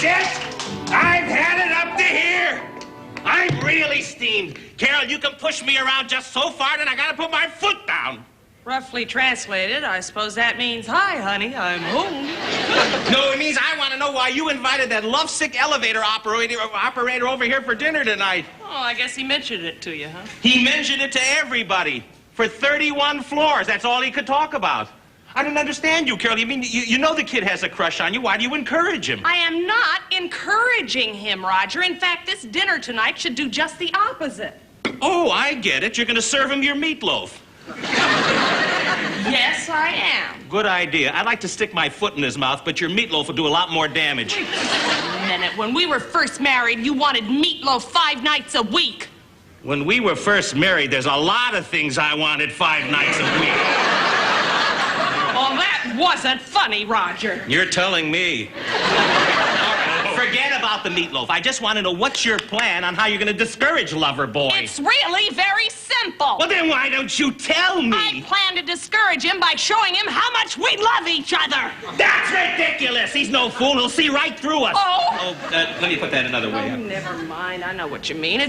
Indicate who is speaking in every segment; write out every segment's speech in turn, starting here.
Speaker 1: it! I've had it up to here! I'm really steamed. Carol, you can push me around just so far, then I gotta put my foot down.
Speaker 2: Roughly translated, I suppose that means, hi, honey, I'm home.
Speaker 1: No, it means I want to know why you invited that lovesick elevator operator over here for dinner tonight.
Speaker 2: Oh, I guess he mentioned it to you, huh?
Speaker 1: He mentioned it to everybody. For 31 floors, that's all he could talk about. I don't understand you, Carol. You know the kid has a crush on you. Why do you encourage him?
Speaker 2: I am not encouraging him, Roger. In fact, this dinner tonight should do just the opposite.
Speaker 1: Oh, I get it. You're going to serve him your meatloaf.
Speaker 2: Yes, I am.
Speaker 1: Good idea. I'd like to stick my foot in his mouth, but your meatloaf will do a lot more damage.
Speaker 2: Wait a minute. When we were first married, you wanted meatloaf 5 nights a week.
Speaker 1: When we were first married, there's a lot of things I wanted 5 nights a week.
Speaker 2: Well, that wasn't funny, Roger.
Speaker 1: You're telling me. Forget about the meatloaf. I just want to know what's your plan on how you're going to discourage Loverboy.
Speaker 2: It's really very simple.
Speaker 1: Well, then why don't you tell me?
Speaker 2: I plan to discourage him by showing him how much we love each other.
Speaker 1: That's ridiculous. He's no fool. He'll see right through us.
Speaker 2: Oh.
Speaker 1: Let me put that another way.
Speaker 2: Oh, never mind. I know what you mean.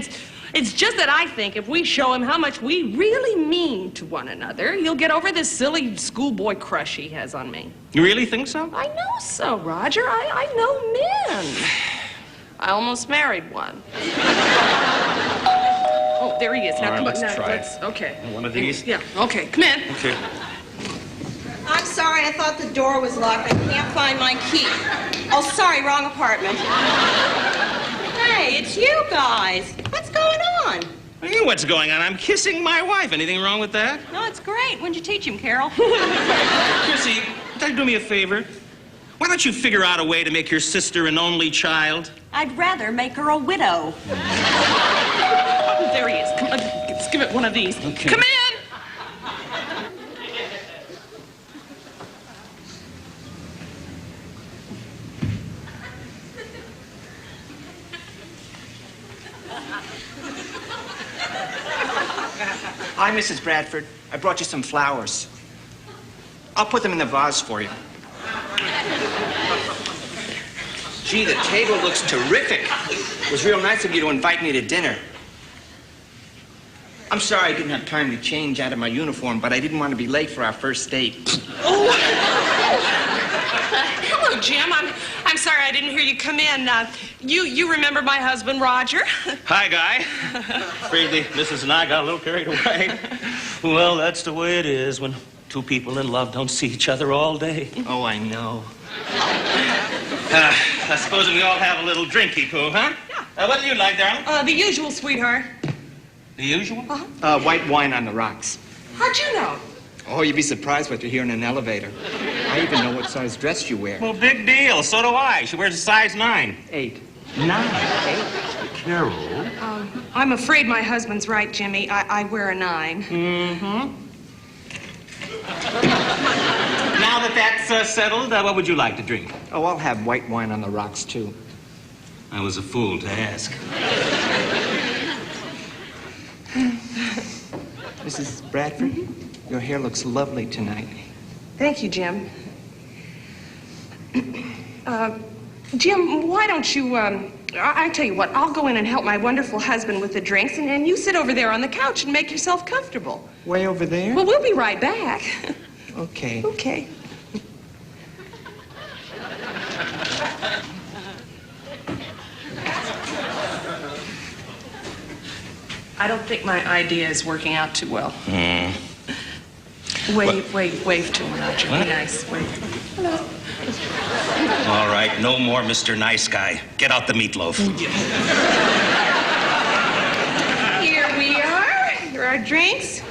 Speaker 2: It's just that I think if we show him how much we really mean to one another, he'll get over this silly schoolboy crush he has on me.
Speaker 1: You really think so?
Speaker 2: I know so, Roger. I know men. I almost married one. Oh, there he is. Now,
Speaker 1: All right,
Speaker 2: come on.
Speaker 1: let's try it.
Speaker 2: Okay.
Speaker 1: One of these?
Speaker 2: Yeah, okay. Come in.
Speaker 1: Okay.
Speaker 3: I'm sorry, I thought the door was locked. I can't find my key. Oh, sorry, wrong apartment. Hey, it's you guys. What's going on?
Speaker 1: Hey, what's going on? I'm kissing my wife. Anything wrong with that?
Speaker 3: No, it's great. When'd you teach him, Carol?
Speaker 1: Chrissy, would you do me a favor? Why don't you figure out a way to make your sister an only child?
Speaker 3: I'd rather make her a widow.
Speaker 2: There he is. Come on, let's give it one of these.
Speaker 1: Okay.
Speaker 2: Come in.
Speaker 4: Hi, Mrs. Bradford. I brought you some flowers. I'll put them in the vase for you. Gee, the table looks terrific. It was real nice of you to invite me to dinner. I'm sorry I didn't have time to change out of my uniform, but I didn't want to be late for our first date.
Speaker 2: Oh. Hello, Jim. I'm sorry I didn't hear you come in. You remember my husband, Roger?
Speaker 1: Hi, Guy. Afraid the missus and I got a little carried away. Well, that's the way it is when two people in love don't see each other all day.
Speaker 4: Oh, I know.
Speaker 1: I suppose we all have a little drinky-poo, huh?
Speaker 2: Yeah.
Speaker 1: What do you like, darling?
Speaker 2: The usual, sweetheart.
Speaker 1: The usual?
Speaker 4: White wine on the rocks.
Speaker 2: How'd you know?
Speaker 4: Oh, you'd be surprised what you hear in an elevator. I even know what size dress you wear.
Speaker 1: Well, big deal. So do I. She wears a size 9.
Speaker 4: 8.
Speaker 1: 9? 8? Carol?
Speaker 2: I'm afraid my husband's right, Jimmy. I wear a 9.
Speaker 1: Mm-hmm. Now that that's settled, what would you like to drink?
Speaker 4: Oh, I'll have white wine on the rocks, too.
Speaker 1: I was a fool to ask.
Speaker 4: Mrs. Bradford, your hair looks lovely tonight.
Speaker 2: Thank you, Jim. Jim, why don't you, I tell you what, I'll go in and help my wonderful husband with the drinks, and you sit over there on the couch and make yourself comfortable.
Speaker 4: Way over there?
Speaker 2: Well, we'll be right back.
Speaker 4: Okay.
Speaker 2: Okay. I don't think my idea is working out too well. Wave to him, Roger. Be nice. Wave. Hello.
Speaker 1: All right, no more Mr. Nice Guy. Get out the meatloaf.
Speaker 2: Here we are. Here are our drinks.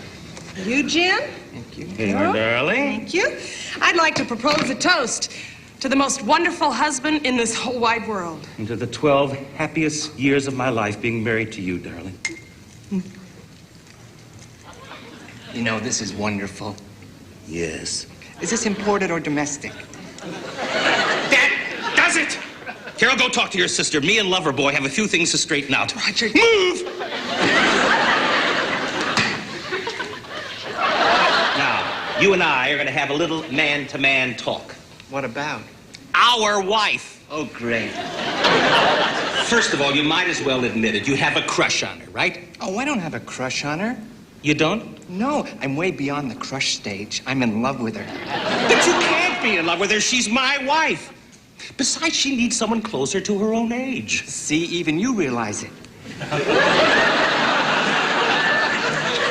Speaker 2: You, Jim?
Speaker 4: Thank you.
Speaker 1: Here, darling.
Speaker 2: Thank you. I'd like to propose a toast to the most wonderful husband in this whole wide world.
Speaker 1: And to the 12 happiest years of my life being married to you, darling.
Speaker 4: You know, this is wonderful.
Speaker 1: Yes.
Speaker 4: Is this imported or domestic?
Speaker 1: That does it! Carol, go talk to your sister. Me and Loverboy have a few things to straighten out.
Speaker 2: Roger.
Speaker 1: Move! Now, you and I are going to have a little man-to-man talk.
Speaker 4: What about?
Speaker 1: Our wife.
Speaker 4: Oh, great.
Speaker 1: First of all, you might as well admit it. You have a crush on her, right?
Speaker 4: Oh, I don't have a crush on her.
Speaker 1: You don't?
Speaker 4: No, I'm way beyond the crush stage. I'm in love with her.
Speaker 1: But you can't be in love with her. She's my wife. Besides, she needs someone closer to her own age.
Speaker 4: See, even you realize it.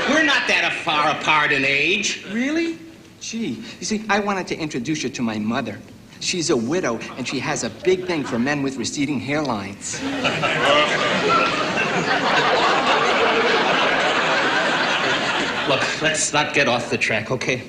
Speaker 1: We're not that far apart in age.
Speaker 4: Really? Gee, you see, I wanted to introduce you to my mother. She's a widow, and she has a big thing for men with receding hairlines.
Speaker 1: Look, let's not get off the track, okay?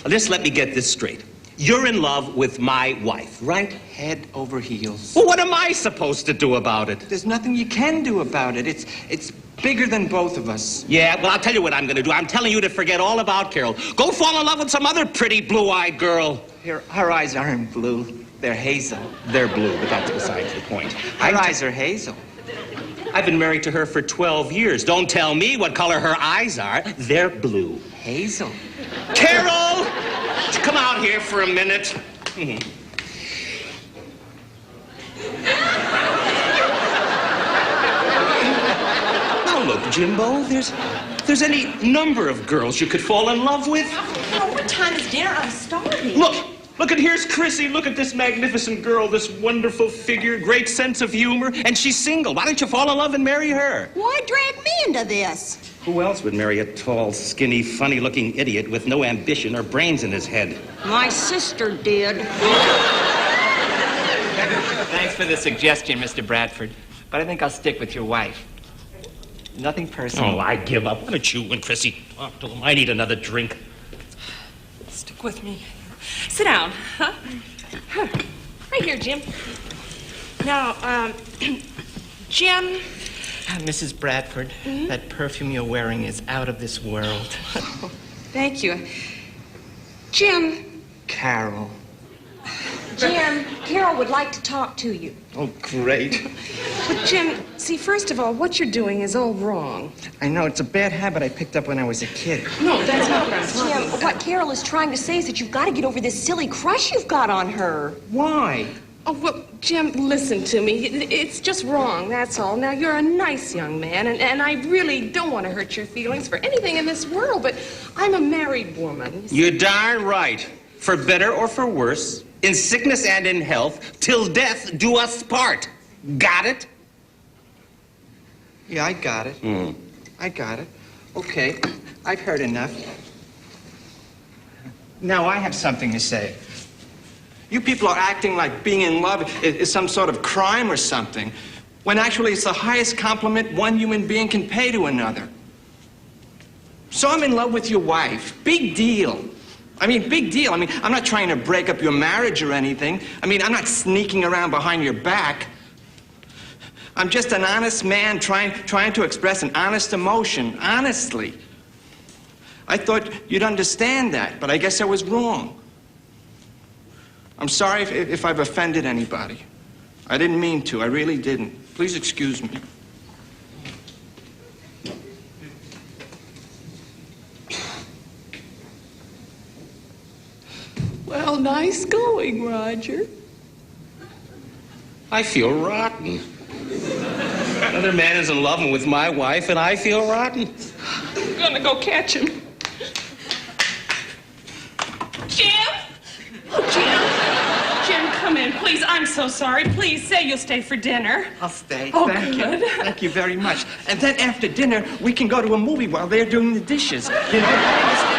Speaker 1: Just let me get this straight. You're in love with my wife, right?
Speaker 4: Head over heels.
Speaker 1: Well, what am I supposed to do about it?
Speaker 4: There's nothing you can do about it. It's bigger than both of us.
Speaker 1: Yeah, well, I'll tell you what I'm going to do. I'm telling you to forget all about Carol. Go fall in love with some other pretty blue-eyed girl.
Speaker 4: Her eyes aren't blue. They're hazel.
Speaker 1: They're blue, but that's besides the point.
Speaker 4: Her eyes are hazel.
Speaker 1: I've been married to her for 12 years. Don't tell me what color her eyes are. They're blue.
Speaker 4: Hazel.
Speaker 1: Carol! Come out here for a minute. Now look, Jimbo, there's any number of girls you could fall in love with.
Speaker 3: Oh, what time is dinner? I'm starving.
Speaker 1: Look, and here's Chrissy. Look at this magnificent girl, this wonderful figure, great sense of humor, and she's single. Why don't you fall in love and marry her?
Speaker 3: Why drag me into this?
Speaker 1: Who else would marry a tall, skinny, funny-looking idiot with no ambition or brains in his head?
Speaker 3: My sister did.
Speaker 4: Thanks for the suggestion, Mr. Bradford. But I think I'll stick with your wife. Nothing personal.
Speaker 1: Oh, I give up. Why don't you and Chrissy talk to him? I need another drink.
Speaker 2: Stick with me. Sit down, huh? Right here, Jim. Now, Jim.
Speaker 4: Mrs. Bradford, that perfume you're wearing is out of this world.
Speaker 2: Thank you. Jim.
Speaker 4: Carol.
Speaker 3: Jim, Carol would like to talk to you.
Speaker 4: Oh, great.
Speaker 2: But Jim, see, first of all, what you're doing is all wrong.
Speaker 4: I know, it's a bad habit I picked up when I was a kid.
Speaker 2: No, that's not what I'm talking
Speaker 3: Jim,
Speaker 2: about.
Speaker 3: what Carol is trying to say is that you've got to get over this silly crush you've got on her.
Speaker 4: Why?
Speaker 2: Oh, well, Jim, listen to me. It's just wrong, that's all. Now, you're a nice young man, and I really don't want to hurt your feelings for anything in this world, but I'm a married woman.
Speaker 1: You're darn right. For better or for worse, in sickness and in health, till death do us part. Got it?
Speaker 4: Yeah, I got it. I got it. Okay, I've heard enough. Now I have something to say. You people are acting like being in love is some sort of crime or something, when actually it's the highest compliment one human being can pay to another. So I'm in love with your wife. Big deal. I mean, big deal. I mean, I'm not trying to break up your marriage or anything. I mean, I'm not sneaking around behind your back. I'm just an honest man trying to express an honest emotion, honestly. I thought you'd understand that, but I guess I was wrong. I'm sorry if I've offended anybody. I didn't mean to. I really didn't. Please excuse me.
Speaker 2: Well, nice going, Roger.
Speaker 1: I feel rotten. Another man is in love with my wife, and I feel rotten.
Speaker 2: I'm gonna go catch him. Jim? Oh, Jim, come in, please. I'm so sorry. Please say you'll stay for dinner.
Speaker 4: I'll stay.
Speaker 2: Oh,
Speaker 4: Thank
Speaker 2: good.
Speaker 4: you. Thank you very much. And then after dinner, we can go to a movie while they're doing the dishes. You know?